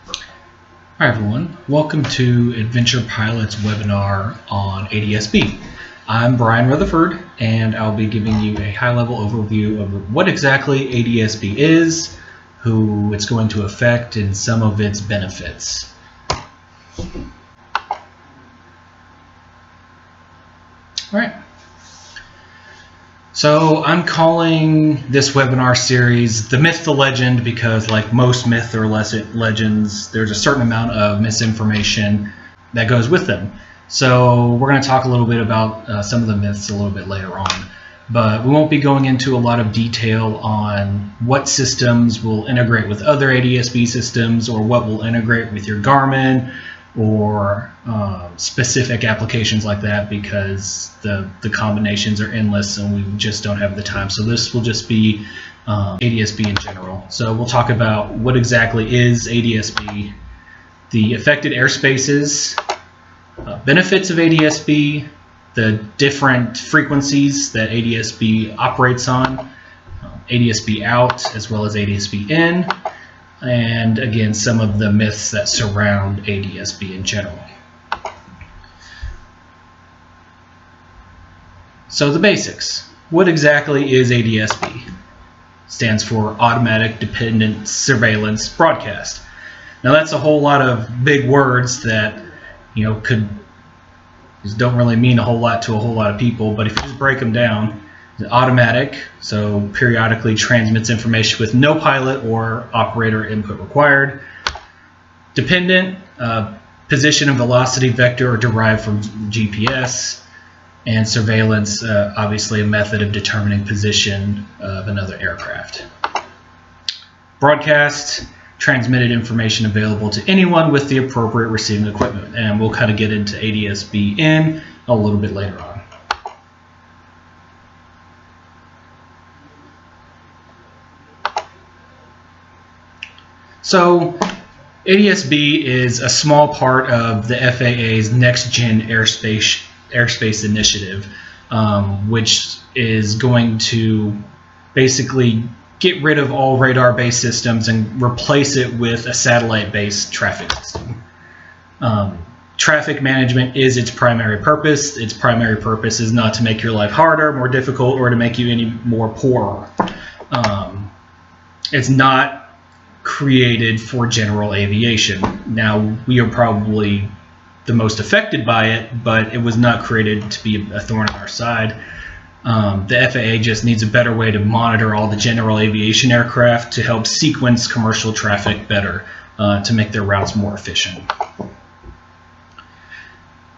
Hi everyone, welcome to Adventure Pilot's webinar on ADSB. I'm Brian Rutherford and I'll be giving you a high-level overview of what exactly ADSB is, who it's going to affect, and some of its benefits. Alright, so I'm calling this webinar series The Myth, the Legend because like most myth or legends, there's a certain amount of misinformation that goes with them. So we're going to talk a little bit about some of the myths a little bit later on. But we won't be going into a lot of detail on what systems will integrate with other ADSB systems or what will integrate with your Garmin or specific applications like that, because the combinations are endless and we just don't have the time. So this will just be ADSB in general. So we'll talk about what exactly is ADSB, the affected airspaces, benefits of ADSB, the different frequencies that ADSB operates on, ADSB out as well as ADSB in, and again some of the myths that surround ADSB in general. So the basics. What exactly is ADSB? Stands for Automatic Dependent Surveillance Broadcast. Now that's a whole lot of big words that don't really mean a whole lot to a whole lot of people, but if you just break them down, automatic, so periodically transmits information with no pilot or operator input required. Dependent, position and velocity vector are derived from GPS. And surveillance, obviously a method of determining position of another aircraft. Broadcast, transmitted information available to anyone with the appropriate receiving equipment. And we'll kind of get into ADSB in a little bit later on. So ADSB is a small part of the FAA's Next Gen Airspace initiative, which is going to basically get rid of all radar-based systems and replace it with a satellite-based traffic system. Traffic management is its primary purpose. Its primary purpose is not to make your life harder, more difficult, or to make you any more poorer. It's not created for general aviation. Now, we are probably the most affected by it, but it was not created to be a thorn in our side. The FAA just needs a better way to monitor all the general aviation aircraft to help sequence commercial traffic better, to make their routes more efficient.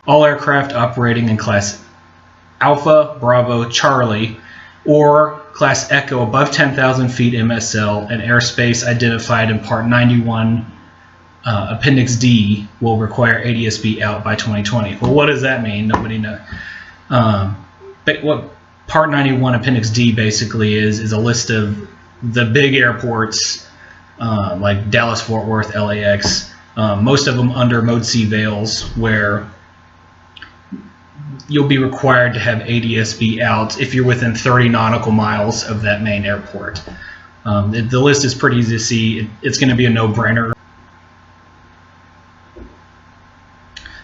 All aircraft operating in Class Alpha, Bravo, Charlie, or Class Echo above 10,000 feet MSL and airspace identified in Part 91 Appendix D will require ADSB out by 2020. Well, what does that mean? Nobody knows. But what Part 91 Appendix D basically is a list of the big airports like Dallas, Fort Worth, LAX, most of them under Mode C veils, where you'll be required to have ADSB out if you're within 30 nautical miles of that main airport. The list is pretty easy to see. It's going to be a no-brainer.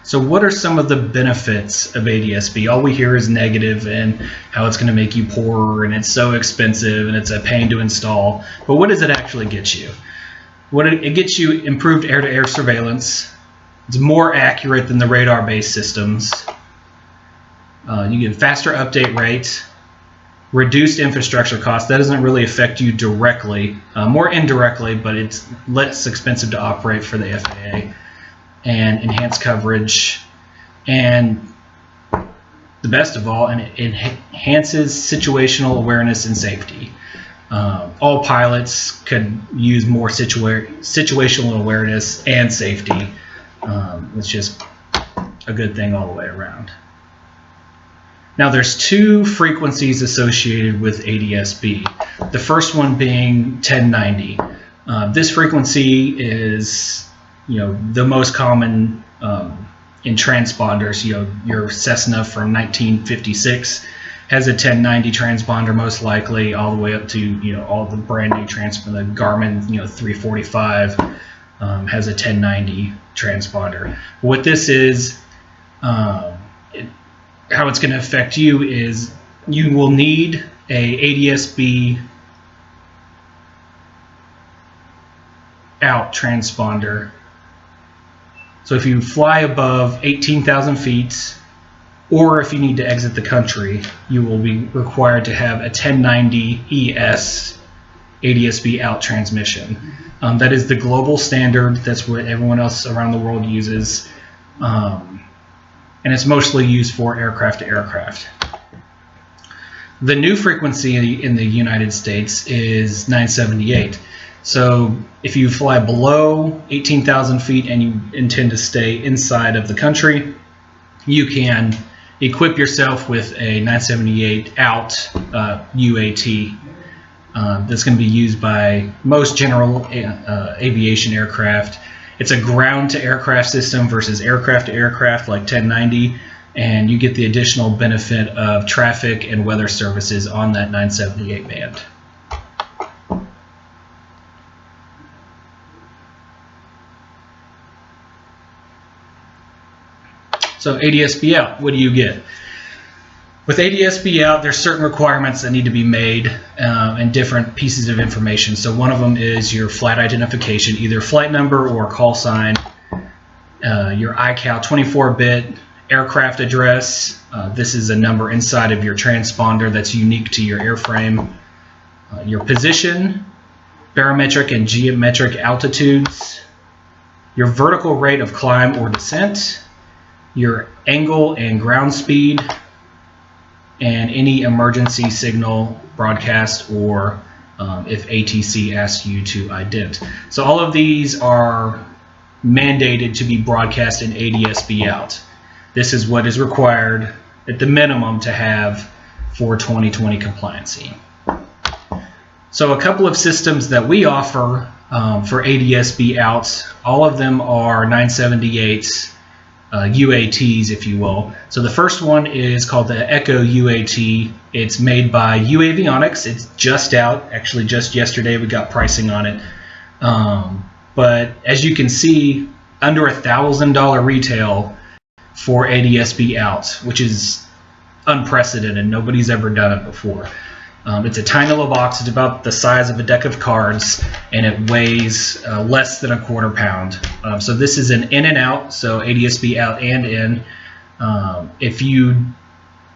So what are some of the benefits of ADSB? All we hear is negative and how it's going to make you poorer and it's so expensive and it's a pain to install. But what does it actually get you? It gets you improved air-to-air surveillance. It's more accurate than the radar-based systems. You get faster update rates, reduced infrastructure costs. That doesn't really affect you directly, more indirectly, but it's less expensive to operate for the FAA. And enhanced coverage, and the best of all, and it enhances situational awareness and safety. All pilots could use more situational awareness and safety. It's just a good thing all the way around. Now there's two frequencies associated with ADSB. The first one being 1090. This frequency is the most common in transponders. Your Cessna from 1956 has a 1090 transponder, most likely, all the way up to all the brand new transponder, the Garmin 345, has a 1090 transponder. What this is, how it's going to affect you is you will need a ADSB out transponder. So if you fly above 18,000 feet, or if you need to exit the country, you will be required to have a 1090 ES ADSB out transmission. That is the global standard. That's what everyone else around the world uses. And it's mostly used for aircraft to aircraft. The new frequency in the United States is 978. So if you fly below 18,000 feet and you intend to stay inside of the country, you can equip yourself with a 978 out UAT that's going to be used by most general aviation aircraft. It's a ground-to-aircraft system versus aircraft-to-aircraft like 1090, and you get the additional benefit of traffic and weather services on that 978 band. So ADSB out, what do you get? With ADSB out, there's certain requirements that need to be made and different pieces of information. So one of them is your flight identification, either flight number or call sign, your ICAO 24-bit aircraft address. This is a number inside of your transponder that's unique to your airframe. Your position, barometric and geometric altitudes, your vertical rate of climb or descent, your angle and ground speed, and any emergency signal broadcast or if ATC asks you to ident. So all of these are mandated to be broadcast in ADSB out. This is what is required at the minimum to have for 2020 compliancy. So a couple of systems that we offer for ADSB out, all of them are 978 UATs, if you will. So the first one is called the Echo UAT. It's made by UAvionics. It's just out. Actually, just yesterday we got pricing on it. But as you can see, under $1,000 retail for ADSB out, which is unprecedented. Nobody's ever done it before. It's a tiny little box. It's about the size of a deck of cards, and it weighs less than a quarter pound. So this is an in and out, so ADSB out and in. If you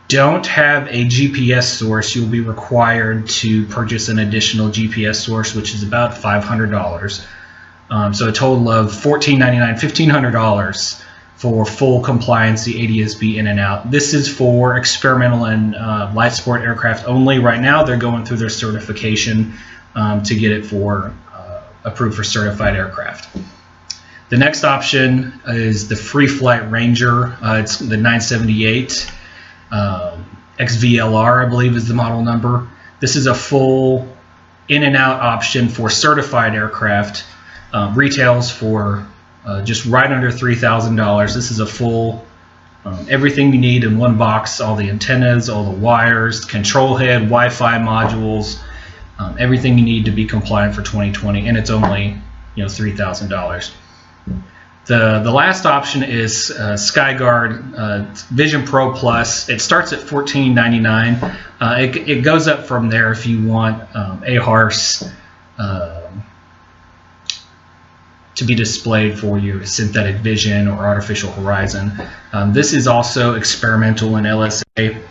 don't have a GPS source, you'll be required to purchase an additional GPS source, which is about $500. So a total of $1,499, $1,500 for full compliancy ADSB in and out. This is for experimental and light sport aircraft only. Right now they're going through their certification to get it for approved for certified aircraft. The next option is the Free Flight Ranger. It's the 978 XVLR, I believe is the model number. This is a full in and out option for certified aircraft. Retails for just right under $3,000. This is a full, everything you need in one box, all the antennas, all the wires, control head, Wi-Fi modules, everything you need to be compliant for 2020, and it's only $3,000. The last option is SkyGuard Vision Pro Plus. It starts at $14.99. It goes up from there if you want AIRSPACE to be displayed for you, synthetic vision or artificial horizon. This is also experimental in LSA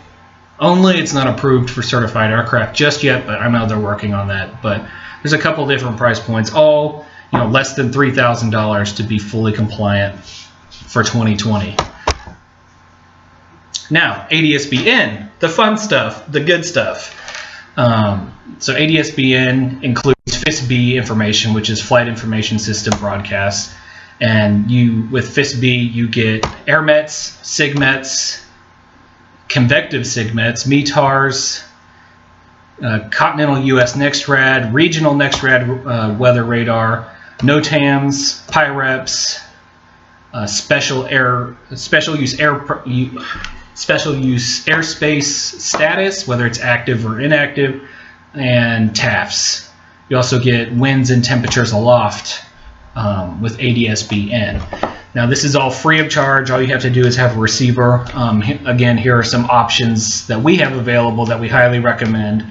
only. It's not approved for certified aircraft just yet, but I know they're working on that. But there's a couple different price points, all less than $3,000 to be fully compliant for 2020. Now, ADSB-in, the fun stuff, the good stuff. So ADSB-in includes FISB information, which is Flight Information System broadcast. And with FISB, you get AirMets, SIGMETs, convective SIGMETs, METARs, continental U.S. NEXRAD, regional NEXRAD weather radar, NOTAMs, PIREPs, special use airspace status, whether it's active or inactive, and TAFs. You also get winds and temperatures aloft, with ADSB in. Now this is all free of charge. All you have to do is have a receiver. Again, here are some options that we have available that we highly recommend.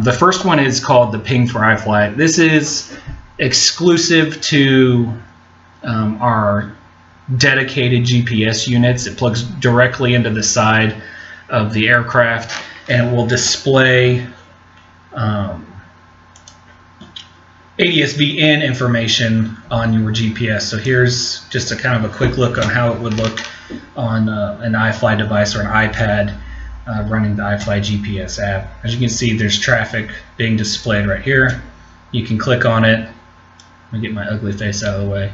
The first one is called the Ping for iFly. This is exclusive to our dedicated GPS units. It plugs directly into the side of the aircraft and it will display ADSB in information on your GPS. So here's just a kind of a quick look on how it would look on an iFly device or an iPad running the iFly GPS app. As you can see, there's traffic being displayed right here. You can click on it. Let me get my ugly face out of the way.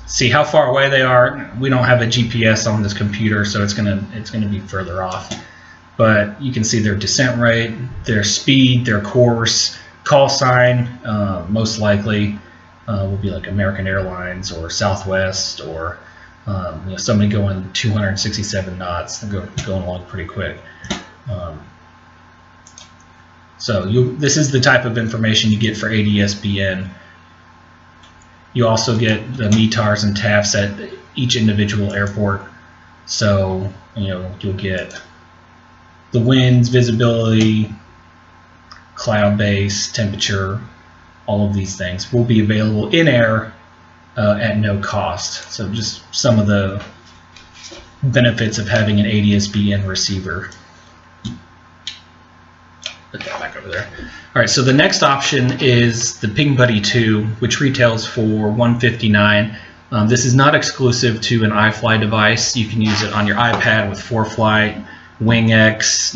See how far away they are. We don't have a GPS on this computer, so it's gonna be further off. But you can see their descent rate, their speed, their course, call sign. Most likely will be like American Airlines or Southwest or somebody going 267 knots. They're going along pretty quick. So this is the type of information you get for ADSBN. You also get the METARs and TAFs at each individual airport. So you'll get the winds, visibility, cloud base, temperature, all of these things will be available in air at no cost. So just some of the benefits of having an ADSB-in receiver. Put that back over there. All right, so the next option is the Ping Buddy 2, which retails for $159. This is not exclusive to an iFly device. You can use it on your iPad with ForeFlight, WingX,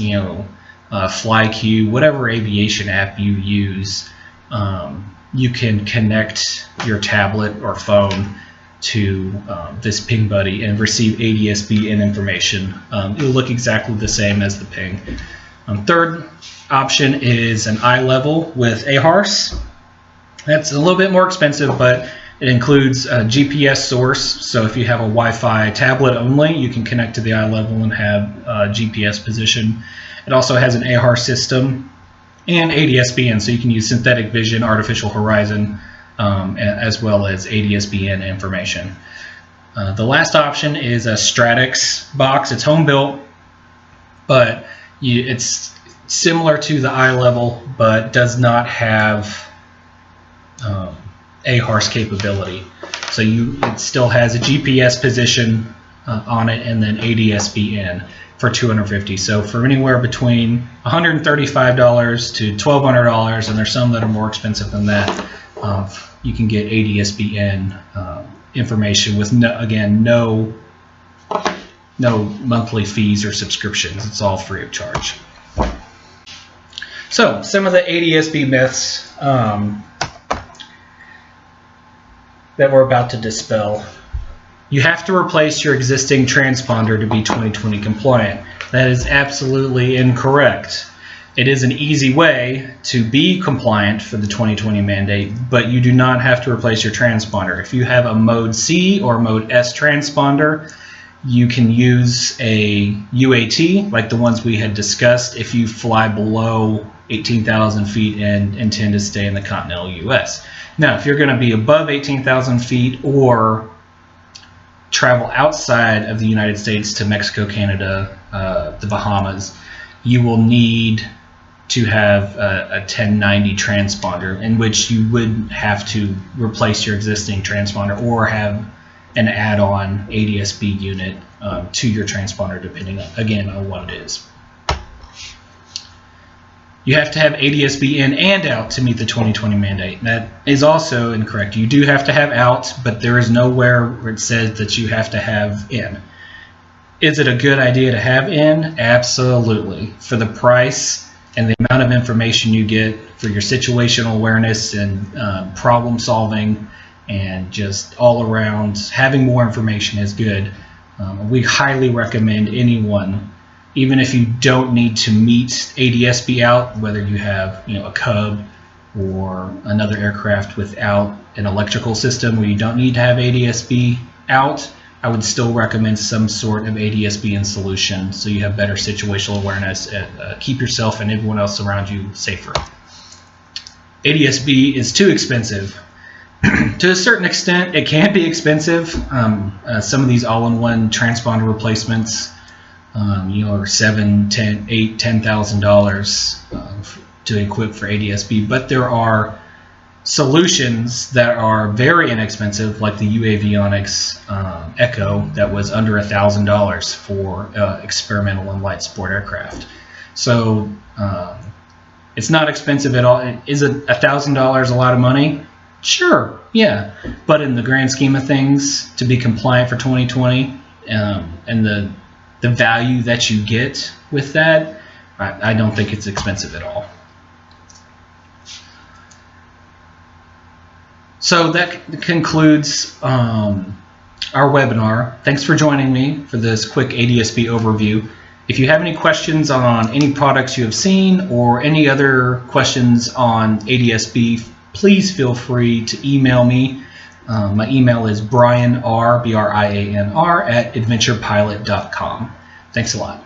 FlyQ, whatever aviation app you use. You can connect your tablet or phone to this Ping Buddy and receive ADSB in information. It'll look exactly the same as the Ping. Third option is an iLevel with AIRSPACE. That's a little bit more expensive, but it includes a GPS source. So if you have a Wi-Fi tablet only, you can connect to the iLevel and have GPS position. It also has an AIR system and ADSB-in, so you can use synthetic vision, artificial horizon, as well as ADSB-in information. The last option is a Stratix box. It's home built, but it's similar to the iLevel, but does not have AIRSPACE capability. So it still has a GPS position on it and then ADSB-in for $250. So for anywhere between $135 to $1,200, and there's some that are more expensive than that, you can get ADSB-in information with no monthly fees or subscriptions. It's all free of charge. So some of the ADSB myths that we're about to dispel. You have to replace your existing transponder to be 2020 compliant. That is absolutely incorrect. It is an easy way to be compliant for the 2020 mandate, but you do not have to replace your transponder. If you have a Mode C or Mode S transponder, you can use a UAT, like the ones we had discussed, if you fly below 18,000 feet and intend to stay in the continental US. Now, if you're going to be above 18,000 feet or travel outside of the United States to Mexico, Canada, the Bahamas, you will need to have a 1090 transponder, in which you would have to replace your existing transponder or have an add-on ADSB unit to your transponder, depending again on what it is. You have to have ADSB in and out to meet the 2020 mandate. That is also incorrect. You do have to have out, but there is nowhere where it says that you have to have in. Is it a good idea to have in? Absolutely. For the price and the amount of information you get for your situational awareness and problem solving and just all around, having more information is good. We highly recommend anyone, even if you don't need to meet ADSB out, whether you have a Cub or another aircraft without an electrical system where you don't need to have ADSB out, I would still recommend some sort of ADSB in solution so you have better situational awareness and keep yourself and everyone else around you safer. ADSB is too expensive. To a certain extent, it can be expensive. Some of these all-in-one transponder replacements, are $7,000, $10,000, $10,000 to equip for ADSB. But there are solutions that are very inexpensive, like the UAVionics Echo, that was under $1,000 for experimental and light sport aircraft. So it's not expensive at all. Is $1,000 a lot of money? Sure, yeah, but in the grand scheme of things, to be compliant for 2020 and the value that you get with that, I don't think it's expensive at all. So that concludes our webinar. Thanks for joining me for this quick ADSB overview. If you have any questions on any products you have seen or any other questions on ADSB, please feel free to email me. My email is brianr, B-R-I-A-N-R, @adventurepilot.com. Thanks a lot.